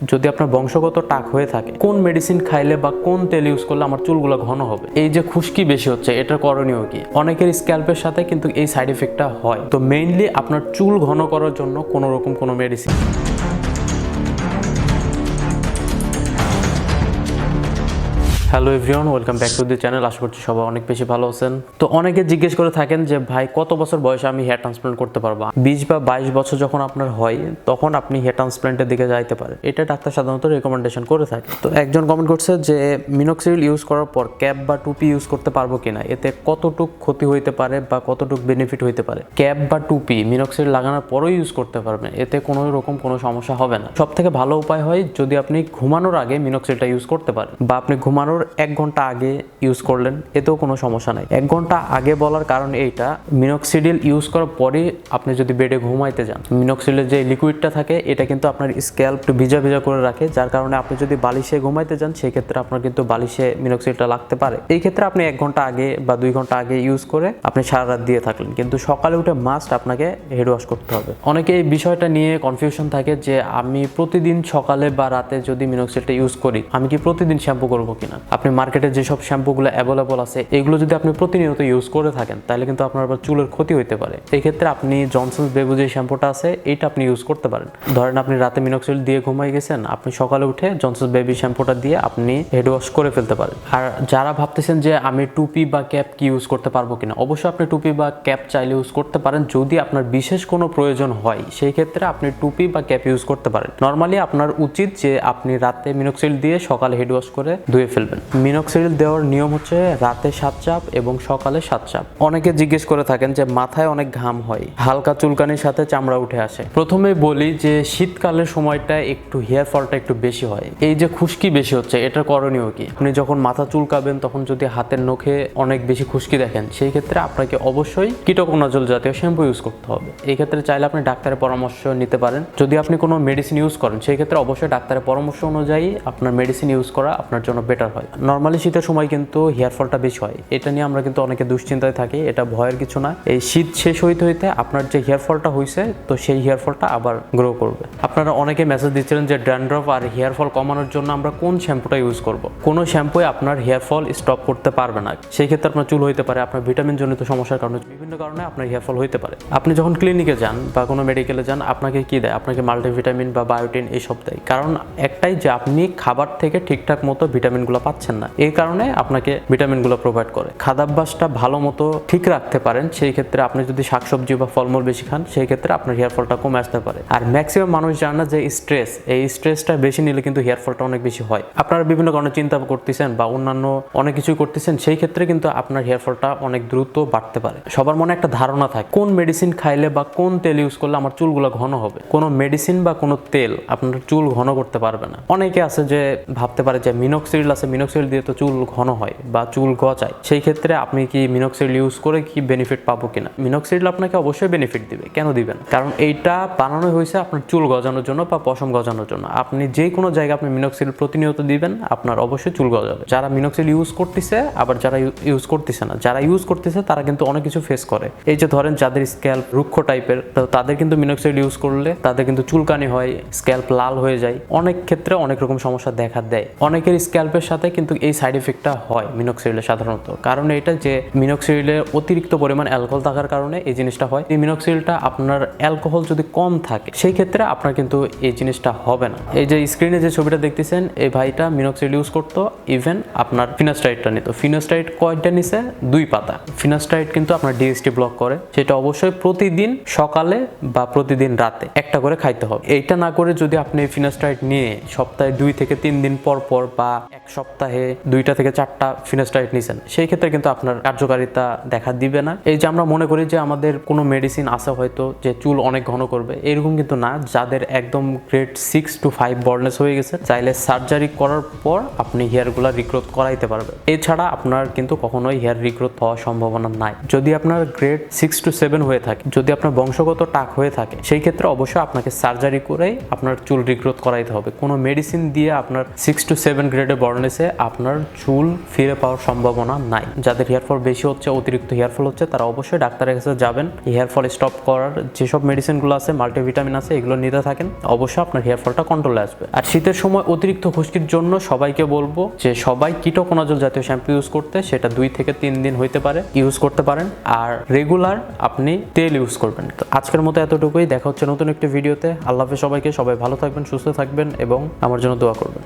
যদি আপনার বংশগত টাক হয়ে থাকে, কোন মেডিসিন খাইলে বা কোন তেল ইউজ করলে আমার চুলগুলো ঘন হবে? এই যে খুশকি বেশি হচ্ছে, এটার করণীয় কি? অনেকের স্ক্যাল্পের সাথে কিন্তু এই সাইড এফেক্টটা হয়। তো মেইনলি আপনার চুল ঘন করার জন্য কোনো রকম কোনো medicine. Hello everyone, welcome back to the channel. আশা করছি সবাই অনেক বেশি ভালো আছেন। তো অনেকে জিজ্ঞেস করে থাকেন যে ভাই, কত বছর বয়সে আমি হেয়ার ট্রান্সপ্লান্ট করতে পারবো? 20 বা 22 বছর যখন আপনার হয়, তখন আপনি হেয়ার ট্রান্সপ্লান্টের দিকে যাইতে পারেন। এটা ডাক্তার সাধারণত রেকমেন্ডেশন করে থাকে। তো একজন কমেন্ট করছে যে মিনোক্সিডিল ইউজ করার পর ক্যাপ বা টুপি ইউজ করতে পারবো কিনা, এতে কতটুক ক্ষতি হইতে পারে বা কতটুক বেনিফিট হইতে পারে। ক্যাপ বা টুপি মিনোক্সিডিল লাগানোর পরেও ইউজ করতে পারবেন, এতে কোনো রকম কোনো সমস্যা হবে না। সব থেকে ভালো উপায় হয় যদি আপনি ঘুমানোর আগে মিনোক্সিডিলটা ইউজ করতে পারেন, বা আপনি ঘুমানোর 1 ঘন্টা আগে ইউজ করলেন, এতেও কোনো সমস্যা নাই। 1 ঘন্টা আগে বলার কারণ এইটা, মিনোক্সিডিল ইউজ করার পরে আপনি যদি বেডে ঘুমাইতে যান, মিনোক্সিডিলের যে লিকুইডটা থাকে এটা কিন্তু আপনার স্ক্যাল্প ভিজা ভিজা করে রাখে, যার কারণে আপনি যদি বালিশে ঘুমাইতে যান সেই ক্ষেত্রে আপনার কিন্তু বালিশে মিনোক্সিডিলটা লাগতে পারে। এই ক্ষেত্রে আপনি 1 ঘন্টা আগে বা 2 ঘন্টা আগে ইউজ করে আপনি সারা রাত দিয়ে থাকলেন, কিন্তু সকালে উঠে মাস্ট আপনাকে হেড ওয়াশ করতে হবে। অনেকে এই বিষয়টা নিয়ে কনফিউশন থাকে যে আমি প্রতিদিন সকালে বা রাতে যদি মিনোক্সিডিলটা ইউজ করি, আমি কি প্রতিদিন শ্যাম্পু করবো কিনা। আপনি মার্কেটে যেসব শ্যাম্পুগুলো অ্যাভেলেবল আছে, এগুলো যদি আপনি প্রতিনিয়ত ইউজ করে থাকেন, তাহলে কিন্তু আপনার আবার চুলের ক্ষতি হতে পারে। এই ক্ষেত্রে আপনি জনসন্স বেবি যে শ্যাম্পুটা আছে, এইটা আপনি ইউজ করতে পারেন। ধরেন আপনি রাতে মিনোক্সিডিল দিয়ে ঘুমাই গেছেন, আপনি সকালে উঠে জনসন্স বেবি শ্যাম্পুটা দিয়ে আপনি হেড ওয়াশ করে ফেলতে পারেন। আর যারা ভাবতেছেন যে আমি টুপি বা ক্যাপ কি ইউজ করতে পারবো কিনা, অবশ্যই আপনি টুপি বা ক্যাপ চাইলে ইউজ করতে পারেন। যদি আপনার বিশেষ কোনো প্রয়োজন হয়, সেই ক্ষেত্রে আপনি টুপি বা ক্যাপ ইউজ করতে পারেন। নর্মালি আপনার উচিত যে আপনি রাতে মিনোক্সিডিল দিয়ে সকালে হেড ওয়াশ করে ধুয়ে ফেলবেন। মিনোক্সিডিল দেওয়ার নিয়ম হচ্ছে রাতে 7 চাপ এবং সকালে 7 চাপ। অনেকে জিজ্ঞেস করে থাকেন যে মাথায় অনেক ঘাম হয়, হালকা চুলকানির সাথে চামড়া উঠে আসে। প্রথমে বলি যে শীতকালের সময়টা একটু হেয়ার ফলটা একটু বেশি হয়। এই যে খুশকি বেশি হচ্ছে, এটার করণীয় কি? আপনি যখন মাথা চুলকাবেন তখন যদি হাতের নখে অনেক বেশি খুশকি দেখেন, সেই ক্ষেত্রে আপনাকে অবশ্যই কীটকনাশক জাতীয় শ্যাম্পু ইউজ করতে হবে। এই ক্ষেত্রে চাইলে আপনি ডাক্তারের পরামর্শ নিতে পারেন। যদি আপনি কোনো মেডিসিন ইউজ করেন, সেই ক্ষেত্রে অবশ্যই ডাক্তারের পরামর্শ অনুযায়ী আপনার মেডিসিন ইউজ করা আপনার জন্য বেটার হয়। নর্মালি শীতের সময় কিন্তু হেয়ার ফলটা বেশি হয়, এটা নিয়ে আমরা কিন্তু অনেকে দুশ্চিন্তায় থাকি। এটা ভয়ের কিছু না। এই শীত শেষ হইতে হইতে আপনার যে হেয়ার ফলটা হয়েছে, তো সেই হেয়ার ফলটা আবার গ্রো করবে। আপনারা অনেকে মেসেজ দিচ্ছিলেন যে ড্যান্ড্রফ আর হেয়ার ফল কমানোর জন্য আমরা কোন শ্যাম্পুটা ইউজ করব। কোনো শ্যাম্পুই আপনার হেয়ার ফল স্টপ করতে পারবে না। সেই ক্ষেত্রে আপনার চুল হইতে পারে, আপনার ভিটামিন জনিত সমস্যার কারণে, বিভিন্ন কারণে আপনার হেয়ার ফল হইতে পারে। আপনি যখন ক্লিনিকে যান বা কোনো মেডিকেলে যান, আপনাকে কি দেয়? আপনাকে মাল্টিভিটামিন বা বায়োটিন এইসব দেয়। কারণ একটাই, যে আপনি খাবার থেকে ঠিকঠাক মতো ভিটামিনগুলো পাচ্ছেন না, এই কারণে আপনাকে ভিটামিনগুলো প্রোভাইড করে। খাদ্যাভ্যাসটা ভালো মতো ঠিক রাখতে পারেন, সেই ক্ষেত্রে আপনি যদি শাকসবজি বা ফলমূল বেশি খান, সেই ক্ষেত্রে আপনার হেয়ার ফলটা কমে আসতে পারে। আর ম্যাক্সিমাম মানুষ জানে না যে স্ট্রেস, এই স্ট্রেসটা বেশি নিলে কিন্তু হেয়ার ফলটা অনেক বেশি হয়। আপনারা বিভিন্ন কারণে চিন্তা করতেছেন বা অন্যান্য অনেক কিছুই করতেছেন, সেই ক্ষেত্রে কিন্তু আপনার হেয়ার ফলটা অনেক দ্রুত বাড়তে পারে। সবার মনে একটা ধারণা থাকে কোন মেডিসিন খাইলে বা কোন তেল ইউজ করলে আমার চুলগুলো ঘন হবে। কোনো মেডিসিন বা কোনো তেল আপনার চুল ঘন করতে পারবে না। অনেকে আছে যে ভাবতে পারে যে মিনোক্সিডিল আছে, মিনোক্সিডিল দিয়ে তো চুল ঘন হয় বা চুল গজায়, সেই ক্ষেত্রে আপনি কি মিনোক্সিডিল ইউজ করে কি বেনিফিট পাবো কিনা। মিনোক্সিডিল আপনাকে অবশ্যই বেনিফিট দিবে। কেন দিবেন? কারণ এইটা বানানো হয়েছে আপনার চুল গজানোর জন্য বা পশম গজানোর জন্য। আপনি যে কোনো জায়গায় আপনি মিনোক্সিডিল প্রতিনিয়ত দিবেন, আপনার অবশ্যই চুল গজাবে। যারা মিনোক্সিডিল ইউজ করতেছে, আবার যারা ইউজ করতেছে না, যারা ইউজ করতেছে তারা কিন্তু অনেক কিছু ফেস করে। এই যে ধরেন যাদের স্ক্যাল্প রুক্ষ টাইপের, তো তাদের কিন্তু মিনোক্সিডিল ইউজ করলে তাদের কিন্তু চুলকানি হয়, স্ক্যাল্প লাল হয়ে যায়, অনেক ক্ষেত্রে অনেক রকম সমস্যা দেখা দেয়। অনেকের স্ক্যাল্পের সাথে কিন্তু এই সাইড এফেক্টটা হয় মিনোক্সিডিলের সাধারণত। কারণ এটা যে মিনোক্সিডিলের অতিরিক্ত পরিমাণ অ্যালকোহল থাকার কারণে এই জিনিসটা হয়। এই মিনোক্সিডিলটা আপনার অ্যালকোহল যদি কম থাকে, সেই ক্ষেত্রে আপনার কিন্তু এই জিনিসটা হবে না। এই যে স্ক্রিনে যে ছবিটা দেখতেছেন, এই ভাইটা মিনোক্সিডিল ইউজ করতো, ইভেন আপনার ফিনাস্টাইডটা নিত। ফিনাস্টাইড কয়টা নিছে? 2 পাতা। ফিনাস্টাইড কিন্তু আপনার ডিএসটি ব্লক করে, সেটা অবশ্যই প্রতিদিন সকালে বা প্রতিদিন রাতে একটা করে খাইতে হবে। এইটা না করে যদি আপনি ফিনাস্টাইড নিয়ে সপ্তাহে 2 থেকে 3 দিন পর পর বা এক সপ্তাহে 2টা থেকে 4টা ফিনাস্টাইড নিছেন, সেই ক্ষেত্রে কিন্তু আপনার কার্যকারিতা দেখা দিবে না। এই যে আমরা মনে করি যে আমাদের কোনো মেডিসিন আছে হয়তো যে চুল অনেক ঘন করবে, এরকম কিন্তু না। যাদের একদম গ্রেড 6 to 5 বল্ডনেস হয়ে গেছে, চাইলে সার্জারি করার পর আপনি হেয়ারগুলো রিগ্রোথ করাইতে পারবেন। এছাড়া আপনার কিন্তু কখনোই হেয়ার রিগ্রোথ হওয়ার সম্ভাবনা নাই। যদি আপনার গ্রেড 6 to 7 হয়ে থাকে, যদি আপনার বংশগত টাক হয়ে থাকে, সেই ক্ষেত্রে অবশ্যই আপনাকে সার্জারি করেই আপনার চুল রিগ্রোথ করাইতে হবে। কোনো মেডিসিন দিয়ে আপনার 6 to 7 গ্রেডের বল্ডনেসে আপনার চুল ফিরে পাওয়ার সম্ভাবনা নাই। যাদের হেয়ার ফল বেশি হচ্ছে, অতিরিক্ত হেয়ার ফল হচ্ছে, তারা অবশ্যই ডাক্তারের কাছে যাবেন। হেয়ার ফল স্টপ করার যেসব মেডিসিনগুলো আছে, মাল্টিভিটামিন আছে, এগুলো নিতে থাকেন, অবশ্যই আপনার হেয়ার ফলটা কন্ট্রোলে আসবে। আর শীতের সময় অতিরিক্ত খুশকির জন্য সবাইকে বলবো যে সবাই কিটোকোনাজল জাতীয় শ্যাম্পু ইউজ করতে, সেটা 2 থেকে 3 দিন হইতে পারে ইউজ করতে পারেন। আর রেগুলার আপনি তেল ইউজ করবেন। তো আজকের মতো এতটুকুই, দেখা হচ্ছে নতুন একটি ভিডিওতে। আল্লাহ হাফেজ সবাইকে, সবাই ভালো থাকবেন, সুস্থ থাকবেন এবং আমার জন্য দোয়া করবেন।